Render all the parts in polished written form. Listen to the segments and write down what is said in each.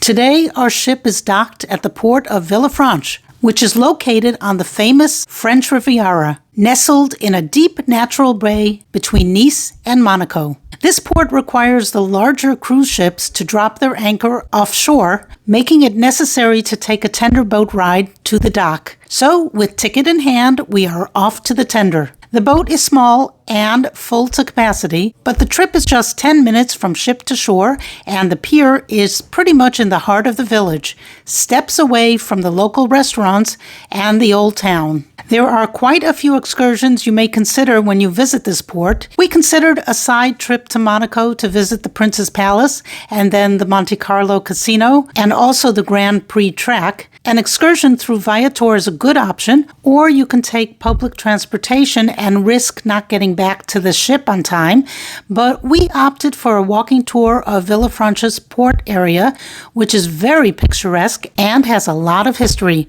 Today, our ship is docked at the port of Villefranche, which is located on the famous French Riviera, nestled in a deep natural bay between Nice and Monaco. This port requires the larger cruise ships to drop their anchor offshore, making it necessary to take a tender boat ride to the dock. So, with ticket in hand, we are off to the tender. The boat is small and full to capacity, but the trip is just 10 minutes from ship to shore, and the pier is pretty much in the heart of the village, steps away from the local restaurants and the old town. There are quite a few excursions you may consider when you visit this port. We considered a side trip to Monaco to visit the Prince's Palace and then the Monte Carlo Casino and also the Grand Prix track. An excursion through Viator is a good option, or you can take public transportation and risk not getting back to the ship on time, but we opted for a walking tour of Villefranche's port area, which is very picturesque and has a lot of history.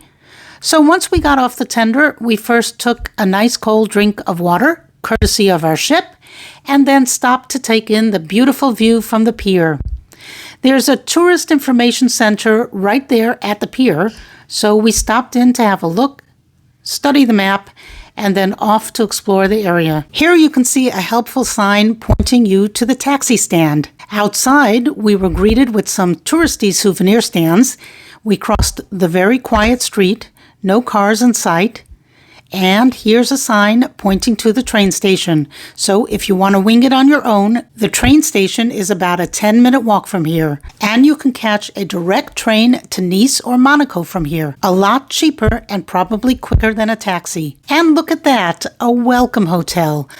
So once we got off the tender, we first took a nice cold drink of water, courtesy of our ship, and then stopped to take in the beautiful view from the pier. There's a tourist information center right there at the pier, so we stopped in to have a look, study the map, and then off to explore the area. Here you can see a helpful sign pointing you to the taxi stand. Outside, we were greeted with some touristy souvenir stands. We crossed the very quiet street, no cars in sight, and here's a sign pointing to the train station. So if you want to wing it on your own, the train station is about a 10-minute walk from here, and you can catch a direct train to Nice or Monaco from here. A lot cheaper and probably quicker than a taxi. And look at that, a Welcome Hotel.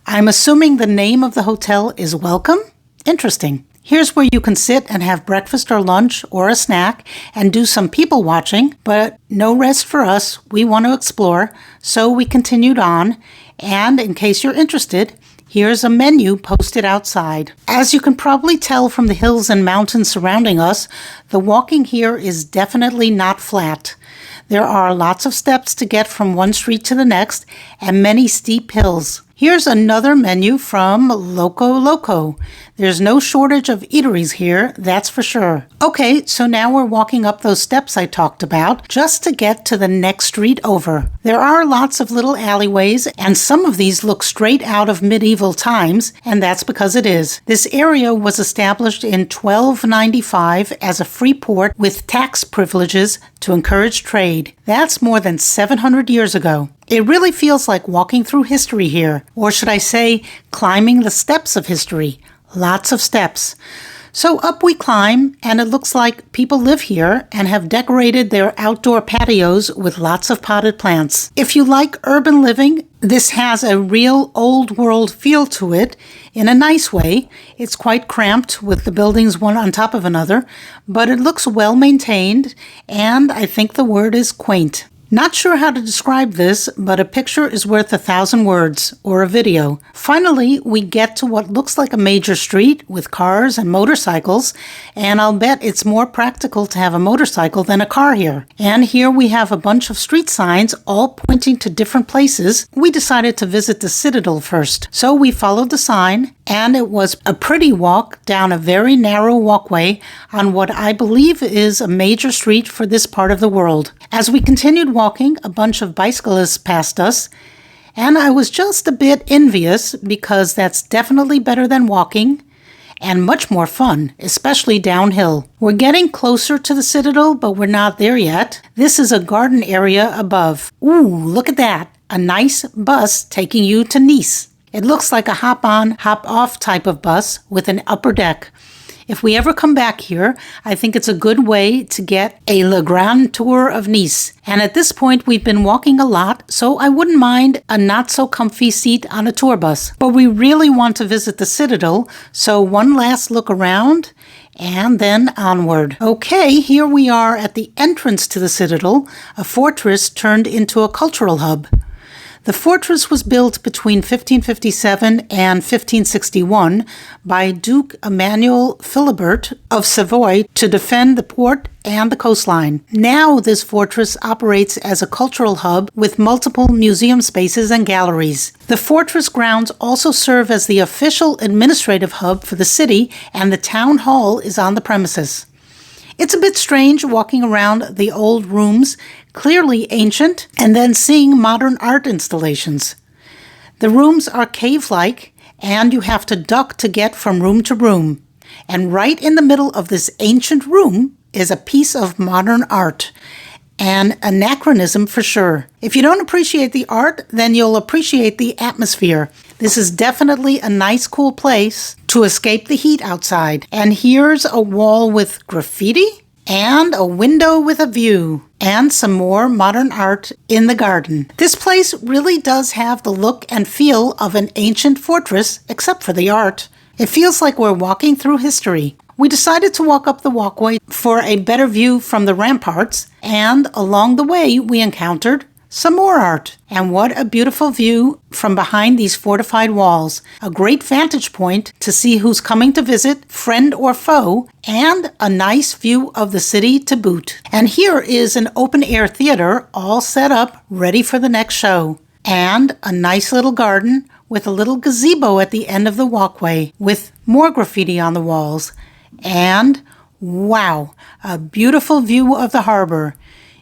I'm assuming the name of the hotel is Welcome? Interesting. Here's where you can sit and have breakfast or lunch or a snack and do some people watching, but no rest for us. We want to explore, so we continued on. And in case you're interested, here's a menu posted outside. As you can probably tell from the hills and mountains surrounding us, the walking here is definitely not flat. There are lots of steps to get from one street to the next and many steep hills. Here's another menu from Loco Loco. There's no shortage of eateries here, that's for sure. Okay, so now we're walking up those steps I talked about just to get to the next street over. There are lots of little alleyways, and some of these look straight out of medieval times, and that's because it is. This area was established in 1295 as a free port with tax privileges to encourage trade. That's more than 700 years ago. It really feels like walking through history here, or should I say, climbing the steps of history. Lots of steps. So up we climb, and it looks like people live here and have decorated their outdoor patios with lots of potted plants. If you like urban living, this has a real old world feel to it in a nice way. It's quite cramped with the buildings one on top of another, but it looks well maintained, and I think the word is quaint. Not sure how to describe this, but a picture is worth 1,000 words, or a video. Finally, we get to what looks like a major street with cars and motorcycles, and I'll bet it's more practical to have a motorcycle than a car here. And here we have a bunch of street signs, all pointing to different places. We decided to visit the Citadel first, so we followed the sign, and it was a pretty walk down a very narrow walkway on what I believe is a major street for this part of the world. As we continued walking, a bunch of bicyclists passed us, and I was just a bit envious because that's definitely better than walking and much more fun, especially downhill. We're getting closer to the Citadel, but we're not there yet. This is a garden area above. Ooh, look at that. A nice bus taking you to Nice. It looks like a hop-on, hop-off type of bus with an upper deck. If we ever come back here, I think it's a good way to get a Le Grand Tour of Nice. And at this point, we've been walking a lot, so I wouldn't mind a not-so-comfy seat on a tour bus. But we really want to visit the Citadel, so one last look around, and then onward. Okay, here we are at the entrance to the Citadel, a fortress turned into a cultural hub. The fortress was built between 1557 and 1561 by Duke Emmanuel Philibert of Savoy to defend the port and the coastline. Now this fortress operates as a cultural hub with multiple museum spaces and galleries. The fortress grounds also serve as the official administrative hub for the city, and the town hall is on the premises. It's a bit strange walking around the old rooms, clearly ancient, and then seeing modern art installations. The rooms are cave-like, and you have to duck to get from room to room. And right in the middle of this ancient room is a piece of modern art. An anachronism for sure. If you don't appreciate the art, then you'll appreciate the atmosphere. This is definitely a nice, cool place to escape the heat outside. And here's a wall with graffiti and a window with a view and some more modern art in the garden. This place really does have the look and feel of an ancient fortress, except for the art. It feels like we're walking through history. We decided to walk up the walkway for a better view from the ramparts, and along the way we encountered some more art. And what a beautiful view from behind these fortified walls. A great vantage point to see who's coming to visit, friend or foe, and a nice view of the city to boot. And here is an open-air theater all set up, ready for the next show. And a nice little garden with a little gazebo at the end of the walkway with more graffiti on the walls. And wow, a beautiful view of the harbor.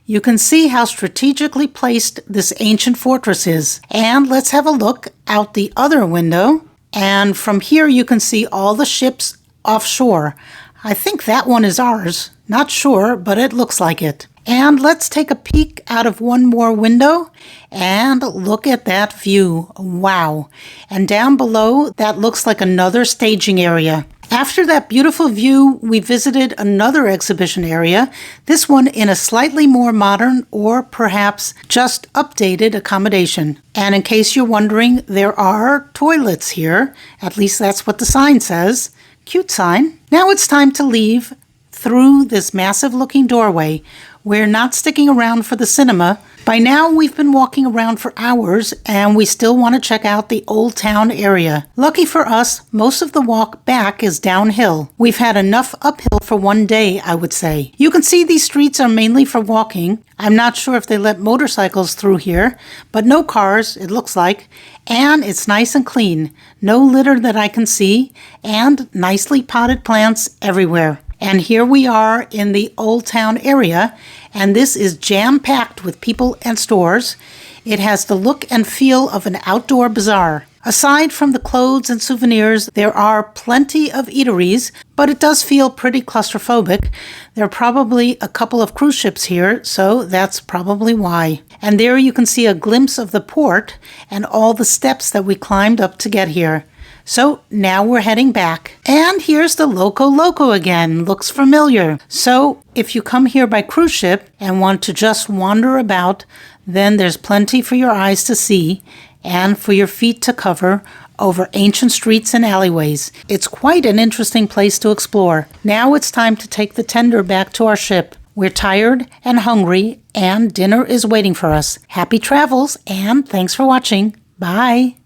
You can see how strategically placed this ancient fortress is. And let's have a look out the other window. And from here you can see all the ships offshore. I think that one is ours. Not sure, but it looks like it. And let's take a peek out of one more window and look at that view. Wow. And down below, that looks like another staging area. After that beautiful view, we visited another exhibition area, this one in a slightly more modern or perhaps just updated accommodation. And in case you're wondering, there are toilets here. At least that's what the sign says. Cute sign. Now it's time to leave through this massive looking doorway. We're not sticking around for the cinema. By now we've been walking around for hours and we still want to check out the old town area. Lucky for us, most of the walk back is downhill. We've had enough uphill for one day, I would say. You can see these streets are mainly for walking. I'm not sure if they let motorcycles through here, but no cars, it looks like. And it's nice and clean. No litter that I can see, and nicely potted plants everywhere. And here we are in the Old Town area, and this is jam-packed with people and stores. It has the look and feel of an outdoor bazaar. Aside from the clothes and souvenirs, there are plenty of eateries, but it does feel pretty claustrophobic. There are probably a couple of cruise ships here, so that's probably why. And there you can see a glimpse of the port and all the steps that we climbed up to get here. So now we're heading back. And here's the Loco Loco again. Looks familiar. So if you come here by cruise ship and want to just wander about, then there's plenty for your eyes to see and for your feet to cover over ancient streets and alleyways. It's quite an interesting place to explore. Now it's time to take the tender back to our ship. We're tired and hungry, and dinner is waiting for us. Happy travels, and thanks for watching. Bye.